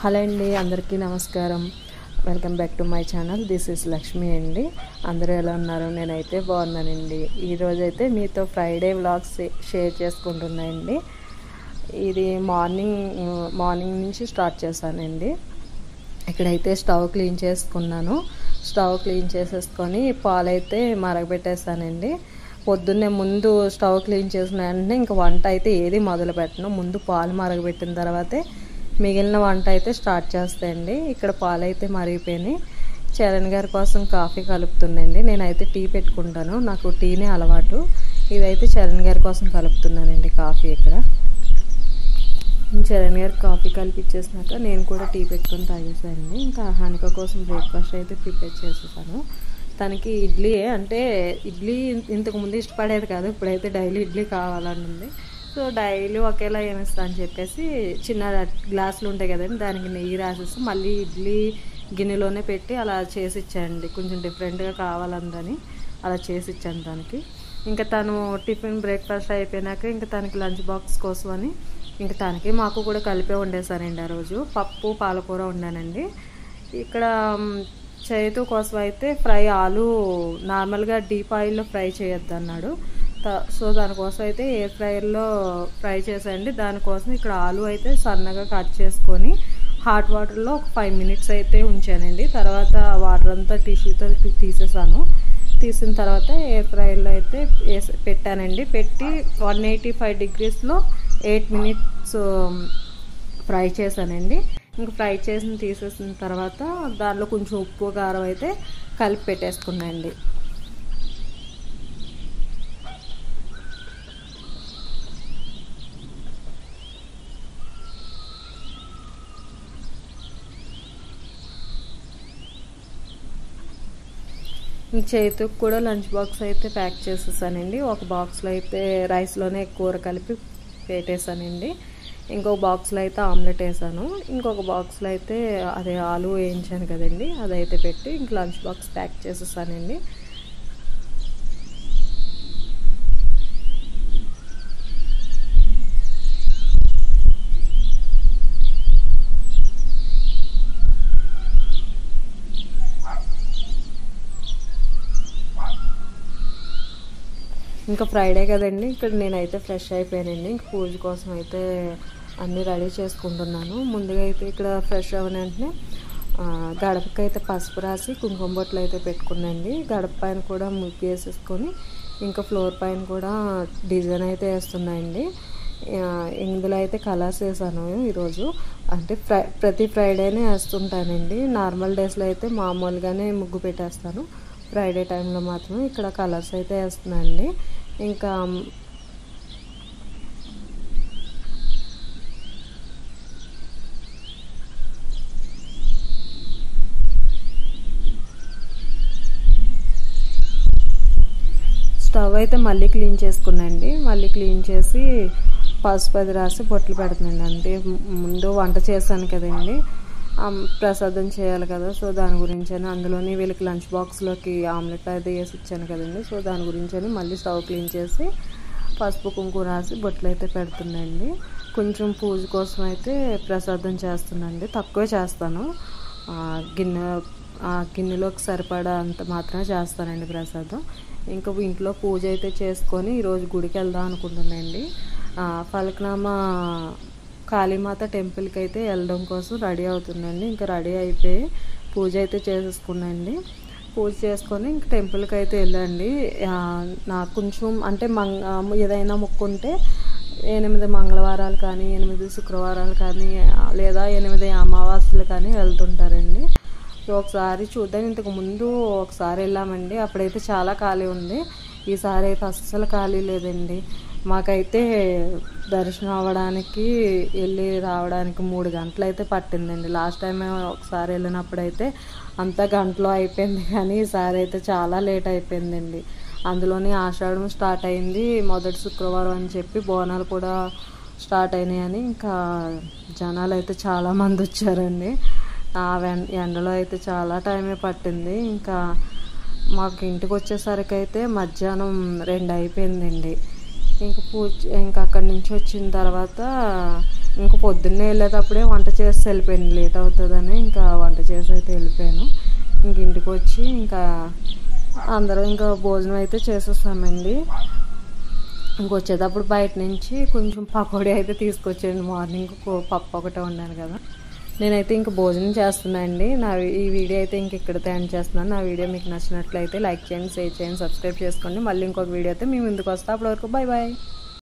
Hello అండి, అందరికీ నమస్కారం. Welcome back to my channel. This is Lakshmi అండి. అందరూ ఎలా ఉన్నారు? నేనైతే బాగున్నానండి. ఈరోజైతే మీతో ఫ్రైడే వ్లాగ్స్ షేర్ చేసుకుంటున్నాయండి. ఇది మార్నింగ్ నుంచి స్టార్ట్ చేశానండి. ఇక్కడైతే స్టవ్ క్లీన్ చేసుకున్నాను. స్టవ్ క్లీన్ చేసేసుకొని పాలైతే మరగబెట్టేస్తానండి. పొద్దున్నే ముందు స్టవ్ క్లీన్ చేసిన వెంటనే ఇంకా వంట అయితే ఏది మొదలు పెట్టను. ముందు పాలు మరగబెట్టిన తర్వాతే మిగిలిన వంట అయితే స్టార్ట్ చేస్తాయండి. ఇక్కడ పాలు అయితే మరిగిపోయినాయి. చరణ్ గారి కోసం కాఫీ కలుపుతున్నాండి. నేనైతే టీ పెట్టుకుంటాను, నాకు టీనే అలవాటు. ఇదైతే చరణ్ గారి కోసం కలుపుతున్నానండి కాఫీ. ఇక్కడ చరణ్ గారికి కాఫీ కలిపిచ్చేసినాక నేను కూడా టీ పెట్టుకొని తాగేసానండి. ఇంకా హానిక కోసం బ్రేక్ఫాస్ట్ అయితే ప్రిపేర్ చేసేసాను. తనకి ఇడ్లీ అంటే ఇడ్లీ ఇంతకుముందు ఇష్టపడేది కాదు, ఇప్పుడైతే డైలీ ఇడ్లీ కావాలని ఉంది. సో డైలీ ఒకేలా ఏమిస్తా అని చెప్పేసి చిన్న గ్లాసులు ఉంటాయి కదండి, దానికి నెయ్యి రాసేసి మళ్ళీ ఇడ్లీ గిన్నెలోనే పెట్టి అలా చేసి ఇచ్చానండి. కొంచెం డిఫరెంట్గా కావాలందని అలా చేసి ఇచ్చాను దానికి. ఇంకా తను టిఫిన్ బ్రేక్ఫాస్ట్ అయిపోయినాక ఇంకా తనకి లంచ్ బాక్స్ కోసం అని ఇంకా తనకి మాకు కూడా కలిపే వండేసానండి. ఆ రోజు పప్పు పాలకూర వండానండి. ఇక్కడ చైతు కోసం అయితే ఫ్రై ఆలు నార్మల్గా డీప్ ఆయిల్లో ఫ్రై చేయొద్దు అన్నాడు. సో దానికోసం అయితే ఎయిర్ ఫ్రైయర్లో ఫ్రై చేసాయండి. దానికోసం ఇక్కడ ఆలు అయితే సన్నగా కట్ చేసుకొని హాట్ వాటర్లో ఒక 5 minutes అయితే ఉంచానండి. తర్వాత వాటర్ అంతా టిష్యూతో తీసేసాను. తీసిన తర్వాత ఎయిర్ ఫ్రైయర్లో అయితే పెట్టానండి. పెట్టి 185 degreesలో 8 minutes ఫ్రై చేశానండి. ఇంకా ఫ్రై చేసి తీసేసిన తర్వాత దానిలో కొంచెం ఉప్పు కారం అయితే కలిపి పెట్టేసుకున్నాయండి. చేతుకు కూడా లంచ్ బాక్స్ అయితే ప్యాక్ చేసేసానండి. ఒక బాక్స్లో అయితే రైస్లోనే కూర కలిపి పెట్టేసానండి. ఇంకొక బాక్స్లో అయితే ఆమ్లెట్ వేసాను. ఇంకొక బాక్స్లో అయితే అదే ఆలు వేయించాను కదండి, అదైతే పెట్టి ఇంక లంచ్ బాక్స్ ప్యాక్ చేసేసానండి. ఇంకా ఫ్రైడే కదండి, ఇక్కడ నేనైతే ఫ్రెష్ అయిపోయానండి. ఇంక పూజ కోసం అయితే అన్నీ రెడీ చేసుకుంటున్నాను. ముందుగా అయితే ఇక్కడ ఫ్రెష్ అవ్వని వెంటనే గడపకి అయితే పసుపు రాసి కుంకుమ బొట్లు అయితే పెట్టుకున్నాండి. గడప పైన కూడా ముగ్గు వేసేసుకొని ఇంకా ఫ్లోర్ పైన కూడా డిజైన్ అయితే వేస్తున్నాయండి. ఇందులో అయితే కలర్స్ వేసాను ఈరోజు. అంటే ప్రతి ఫ్రైడేనే వేస్తుంటానండి. నార్మల్ డేస్లో అయితే మామూలుగానే ముగ్గు పెట్టేస్తాను. ఫ్రైడే టైంలో మాత్రం ఇక్కడ కలర్స్ అయితే వేస్తున్నానండి. ఇంకా స్టవ్ అయితే మళ్ళీ క్లీన్ చేసుకున్నాండి. మళ్ళీ క్లీన్ చేసి పసుపు అది రాసి బొట్లు పెడుతున్నాండి. అంటే ముందు వంట చేశాను కదండి, ప్రసాదం చేయాలి కదా, సో దాని గురించి అని అందులోని వీళ్ళకి లంచ్ బాక్స్లోకి ఆమ్లెట్ అది వేసి ఇచ్చాను కదండి. సో దాని గురించి అని మళ్ళీ స్టవ్ క్లీన్ చేసి పసుపు కుంకుమ రాసి బొట్లు అయితే పెడుతున్నాండి. కొంచెం పూజ కోసం అయితే ప్రసాదం చేస్తున్నాండి. తక్కువే చేస్తాను, గిన్నెలోకి సరిపడా అంత మాత్రమే చేస్తానండి ప్రసాదం. ఇంకా ఇంట్లో పూజ అయితే చేసుకొని ఈరోజు గుడికి వెళ్దాం అనుకుంటున్నాండి. ఫలక్నామా కాళీమాత టెంపుల్కి అయితే వెళ్ళడం కోసం రెడీ అవుతుందండి. ఇంకా రెడీ అయిపోయి పూజ అయితే చేసేసుకున్నాండి. పూజ చేసుకొని ఇంక టెంపుల్కి అయితే వెళ్ళండి. నాకు కొంచెం అంటే ఏదైనా మొక్కుంటే 8 మంగళవారాలు కానీ 8 శుక్రవారాలు కానీ లేదా 8 అమావాస్యలు కానీ వెళ్తుంటారండి. ఒకసారి చూద్దాం. ఇంతకు ముందు ఒకసారి వెళ్ళామండి, అప్పుడైతే చాలా ఖాళీ ఉంది. ఈసారి అయితే అస్సలు ఖాళీ లేదండి. మాకైతే దర్శనం అవ్వడానికి వెళ్ళి రావడానికి 3 గంటలు అయితే పట్టిందండి. లాస్ట్ టైం ఒకసారి వెళ్ళినప్పుడైతే అంత గంటలో అయిపోయింది, కానీ ఈసారి అయితే చాలా లేట్ అయిపోయిందండి. అందులోనే ఆషాఢం స్టార్ట్ అయింది, మొదటి శుక్రవారం అని చెప్పి బోనాలు కూడా స్టార్ట్ అయినాయని ఇంకా జనాలు అయితే చాలామంది వచ్చారండి. ఆ ఎండలో అయితే చాలా టైమే పట్టింది. ఇంకా మాకు ఇంటికి వచ్చేసరికి అయితే మధ్యాహ్నం 2 అయిపోయిందండి. ఇంకా అక్కడి నుంచి వచ్చిన తర్వాత ఇంకా పొద్దున్నే వెళ్ళేటప్పుడే వంట చేసి వెళ్ళిపోయాను, లేట్ అవుతుందని ఇంకా వంట చేసి అయితే వెళ్ళిపోయాను. ఇంక ఇంటికి వచ్చి ఇంకా అందరం ఇంకా భోజనం అయితే చేసేస్తామండి. ఇంకొచ్చేటప్పుడు బయట నుంచి కొంచెం పకోడీ అయితే తీసుకొచ్చాను. మార్నింగ్ పప్పు ఒకటే వండాను కదా. నేనైతే ఇంక భోజనం చేస్తున్నాను అండి. ఈ వీడియో అయితే ఇంక ఇక్కడితో ఎండ్ చేస్తున్నాను. నా వీడియో మీకు నచ్చినట్లయితే లైక్ చేయండి, షేర్ చేయండి, సబ్స్క్రైబ్ చేసుకోండి. మళ్ళీ ఇంకొక వీడియో అయితే మీ ముందుకు వస్తా. అప్పటి వరకు బాయ్ బాయ్.